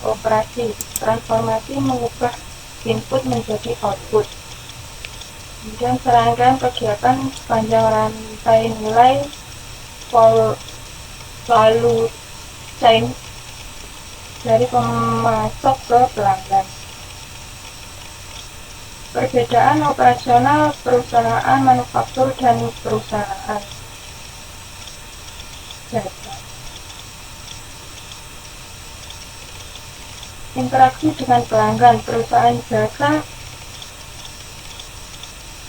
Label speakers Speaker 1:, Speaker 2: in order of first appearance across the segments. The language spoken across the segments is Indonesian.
Speaker 1: operasi. Transformasi mengubah input menjadi output. Kemudian serangkaian kegiatan sepanjang rantai nilai value chain dari pemasok ke pelanggan. Perbedaan operasional perusahaan manufaktur dan perusahaan jasa. Interaksi dengan pelanggan. Perusahaan jasa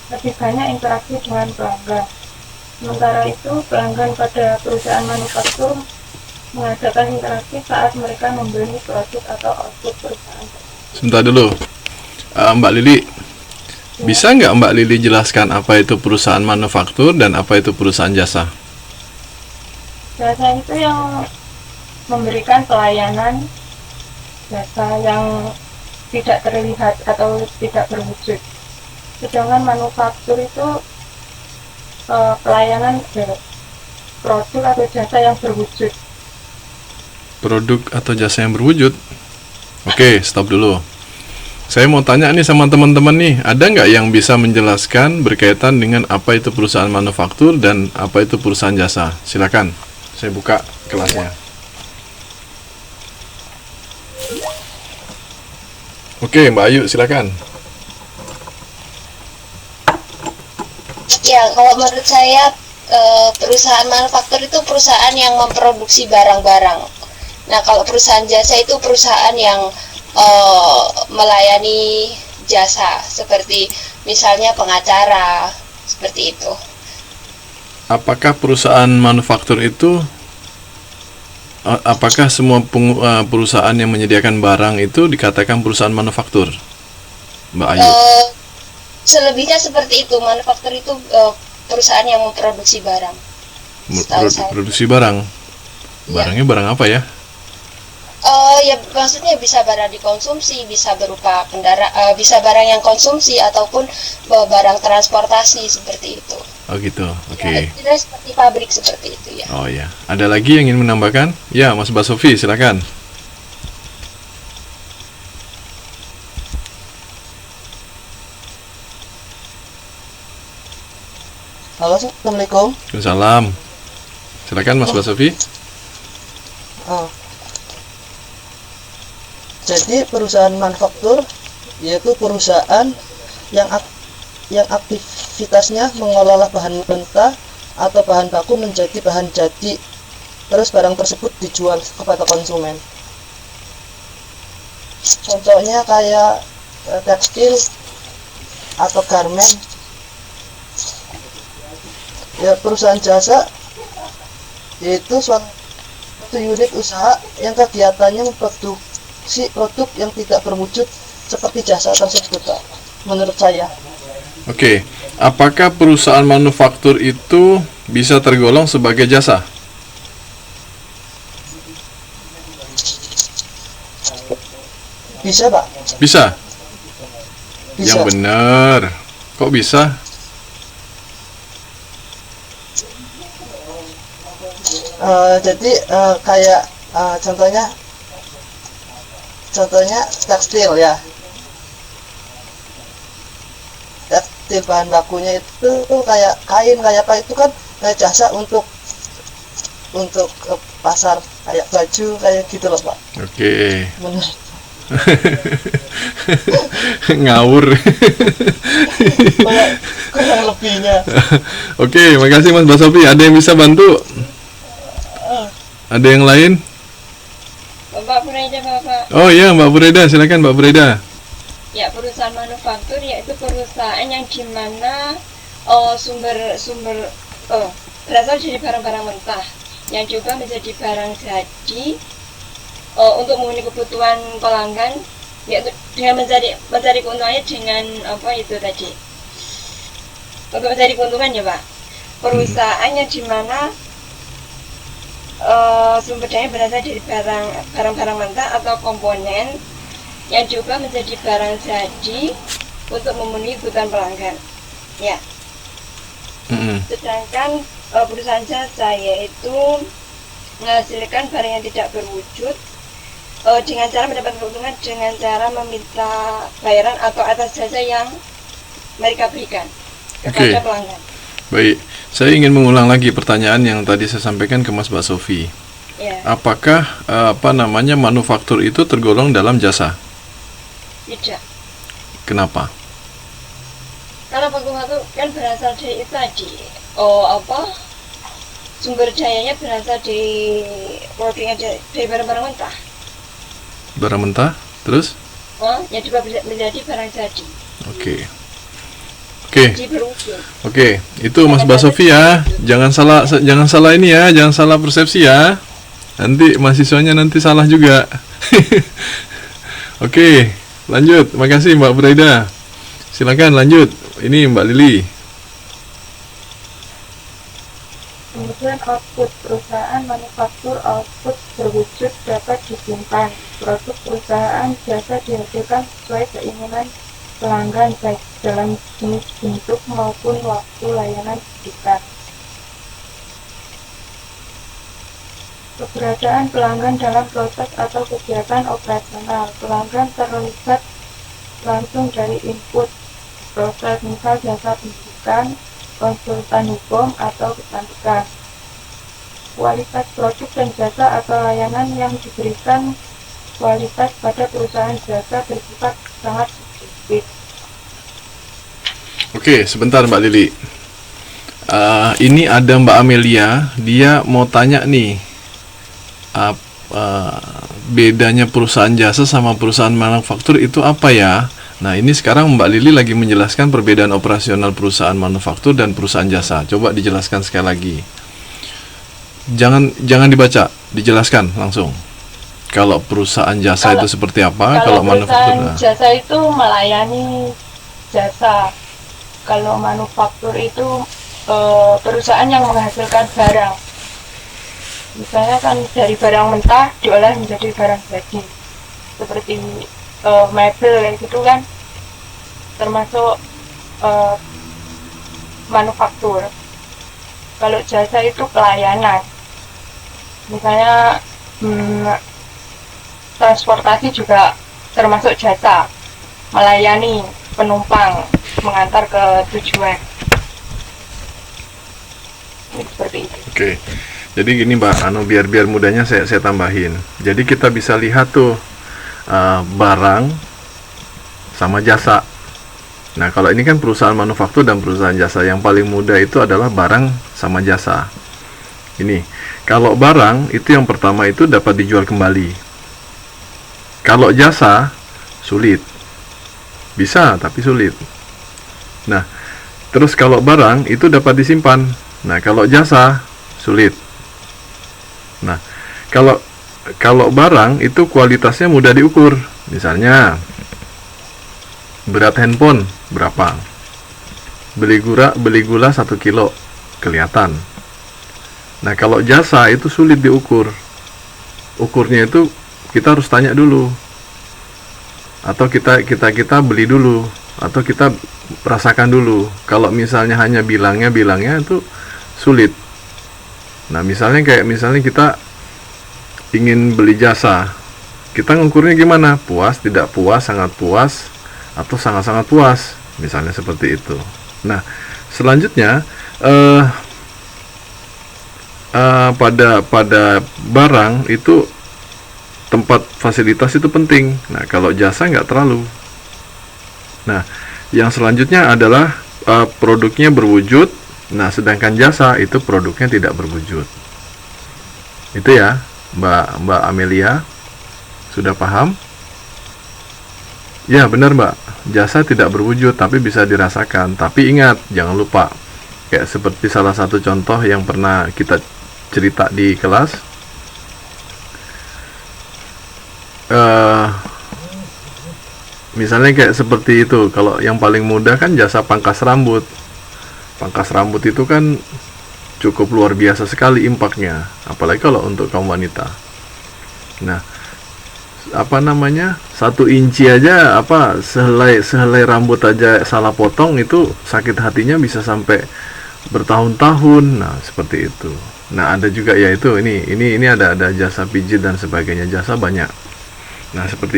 Speaker 1: lebih banyak interaksi dengan pelanggan. Sementara itu, pelanggan pada perusahaan manufaktur mengadakan interaksi saat mereka membeli produk atau output perusahaan.
Speaker 2: Sebentar dulu, Mbak Lili, bisa nggak Mbak Lili jelaskan apa itu perusahaan manufaktur dan apa itu perusahaan jasa?
Speaker 1: Jasa itu yang memberikan pelayanan jasa yang tidak terlihat atau tidak berwujud. Sedangkan manufaktur itu pelayanan produk atau jasa yang berwujud.
Speaker 2: Produk atau jasa yang berwujud? Oke, stop dulu. Saya mau tanya nih sama teman-teman nih, ada nggak yang bisa menjelaskan berkaitan dengan apa itu perusahaan manufaktur dan apa itu perusahaan jasa? Silakan, saya buka kelasnya. Oke, Mbak Ayu, silakan.
Speaker 3: Ya, kalau menurut saya perusahaan manufaktur itu perusahaan yang memproduksi barang-barang. Nah, kalau perusahaan jasa itu perusahaan yang melayani jasa, seperti misalnya pengacara, seperti itu.
Speaker 2: Apakah perusahaan manufaktur itu, apakah semua perusahaan yang menyediakan barang itu dikatakan perusahaan manufaktur, Mbak Ayu?
Speaker 3: Selebihnya seperti itu. Manufaktur itu perusahaan yang memproduksi barang.
Speaker 2: Produksi barang. Barangnya barang apa ya?
Speaker 3: Ya maksudnya bisa barang dikonsumsi, bisa berupa bisa barang yang konsumsi ataupun barang transportasi seperti itu.
Speaker 2: Oh gitu, oke.
Speaker 3: Ya, seperti pabrik seperti itu ya.
Speaker 2: Oh ya, ada lagi yang ingin menambahkan? Ya, Mas Basofi, silakan.
Speaker 4: Halo, assalamualaikum.
Speaker 2: Waalaikumsalam. Silakan Mas Basofi.
Speaker 4: Jadi perusahaan manufaktur yaitu perusahaan yang aktivitasnya mengolah bahan mentah atau bahan baku menjadi bahan jadi, terus barang tersebut dijual kepada konsumen. Contohnya kayak tekstil atau garmen. Ya, perusahaan jasa yaitu suatu unit usaha yang kegiatannya memproduksi produk yang tidak berwujud seperti jasa tersebut, Pak, menurut saya.
Speaker 2: Oke, apakah perusahaan manufaktur itu bisa tergolong sebagai jasa?
Speaker 4: Bisa, Pak.
Speaker 2: Bisa?
Speaker 4: Bisa.
Speaker 2: Yang benar. Kok bisa?
Speaker 4: Jadi kayak contohnya tekstil ya. Tekstil bahan bakunya itu kayak kain, kayak apa, itu kan kayak jasa untuk pasar, kayak baju kayak gitu loh, Pak.
Speaker 2: Oke.
Speaker 4: Benar.
Speaker 2: Ngawur.
Speaker 4: Kurang lebihnya.
Speaker 2: Oke, makasih Mas Basofi. Ada yang bisa bantu? Ada yang lain?
Speaker 1: Mbak Bureda, Bapak.
Speaker 2: Oh iya, Mbak Bureda, silakan Mbak Bureda.
Speaker 1: Ya, perusahaan manufaktur yaitu perusahaan yang dimana sumber berasal dari barang-barang mentah yang juga menjadi barang jadi untuk memenuhi kebutuhan pelanggan, yaitu dengan mencari keuntungannya dengan apa itu tadi, untuk mencari keuntungan ya Pak. Perusahaan yang dimana sumber daya berasal dari barang-barang mentah atau komponen yang juga menjadi barang jadi untuk memenuhi kebutuhan pelanggan. Ya. Sedangkan perusahaan jasa yaitu menghasilkan barang yang tidak berwujud dengan cara mendapat keuntungan dengan cara meminta bayaran atau atas jasa yang mereka berikan kepada pelanggan.
Speaker 2: Baik, saya ingin mengulang lagi pertanyaan yang tadi saya sampaikan ke Mbak Sofi.
Speaker 1: Ya,
Speaker 2: Apakah manufaktur itu tergolong dalam jasa?
Speaker 1: tidak.
Speaker 2: Kenapa?
Speaker 1: Karena manufaktur kan berasal dari itu tadi. Sumber dayanya berasal dari produknya dari barang-barang mentah.
Speaker 2: Barang mentah, terus?
Speaker 1: Yang juga menjadi barang jadi.
Speaker 2: Oke,
Speaker 1: Jadi berwujud.
Speaker 2: Oke, itu Mas Mbak Sofi ya. Jangan salah ini ya, jangan salah persepsi ya. Nanti mahasiswanya nanti salah juga. Oke, lanjut. Makasih Mbak Braida. Silakan lanjut. Ini Mbak Lili.
Speaker 5: Kemudian output perusahaan manufaktur output berwujud dapat disimpan. Produk perusahaan jasa dihasilkan sesuai keinginan pelanggan baik dalam jenis bentuk maupun waktu layanan diberikan. Keberadaan pelanggan dalam proses atau kegiatan operasional. Pelanggan terlibat langsung dari input proses, misal jasa pendidikan, konsultan hukum, atau kecantikan. Kualitas produk dan jasa atau layanan yang diberikan kualitas pada perusahaan jasa bersifat sangat subjektif.
Speaker 2: Oke, sebentar Mbak Lili. Ini ada Mbak Amelia. Dia mau tanya nih, bedanya perusahaan jasa sama perusahaan manufaktur itu apa ya? Nah, ini sekarang Mbak Lili lagi menjelaskan perbedaan operasional perusahaan manufaktur dan perusahaan jasa. Coba dijelaskan sekali lagi. Jangan dibaca, dijelaskan langsung. Kalau perusahaan jasa itu seperti apa? Kalau manufaktur,
Speaker 5: perusahaan jasa itu melayani jasa. Kalau manufaktur itu perusahaan yang menghasilkan barang. Misalnya kan dari barang mentah diolah menjadi barang jadi, seperti mebel kayak gitu kan, termasuk manufaktur. Kalau jasa itu pelayanan, misalnya transportasi juga termasuk jasa, melayani penumpang mengantar ke tujuan. Seperti itu.
Speaker 2: Oke. Jadi gini Mbak, biar mudahnya saya tambahin. Jadi kita bisa lihat tuh barang sama jasa. Nah, kalau ini kan perusahaan manufaktur dan perusahaan jasa, yang paling mudah itu adalah barang sama jasa. Ini, kalau barang itu yang pertama itu dapat dijual kembali. Kalau jasa sulit. Bisa tapi sulit. Nah, terus kalau barang itu dapat disimpan. Nah, kalau jasa sulit. Nah, kalau barang itu kualitasnya mudah diukur. Misalnya berat handphone berapa, beli gula 1 kilo, kelihatan. Nah, kalau jasa itu sulit diukur. Ukurnya itu kita harus tanya dulu, atau kita beli dulu, atau kita rasakan dulu. Kalau misalnya hanya bilangnya itu sulit. Nah, misalnya kita ingin beli jasa, kita ngukurnya gimana? Puas, tidak puas, sangat puas, atau sangat-sangat puas, misalnya seperti itu. Nah, selanjutnya pada barang itu tempat fasilitas itu penting. Nah, kalau jasa nggak terlalu. Nah, yang selanjutnya adalah produknya berwujud. Nah, sedangkan jasa itu produknya tidak berwujud. Itu ya, Mbak Amelia, sudah paham? Ya, benar Mbak. Jasa tidak berwujud, tapi bisa dirasakan. Tapi ingat, jangan lupa, kayak seperti salah satu contoh yang pernah kita cerita di kelas. Misalnya kayak seperti itu. Kalau yang paling mudah kan jasa pangkas rambut. Pangkas rambut itu kan cukup luar biasa sekali impaknya, apalagi kalau untuk kaum wanita. Nah, 1 inci aja, sehelai rambut aja salah potong itu sakit hatinya bisa sampai bertahun-tahun. Nah, seperti itu. Nah, ada juga yaitu ini ada jasa pijit dan sebagainya, jasa banyak. Nah, seperti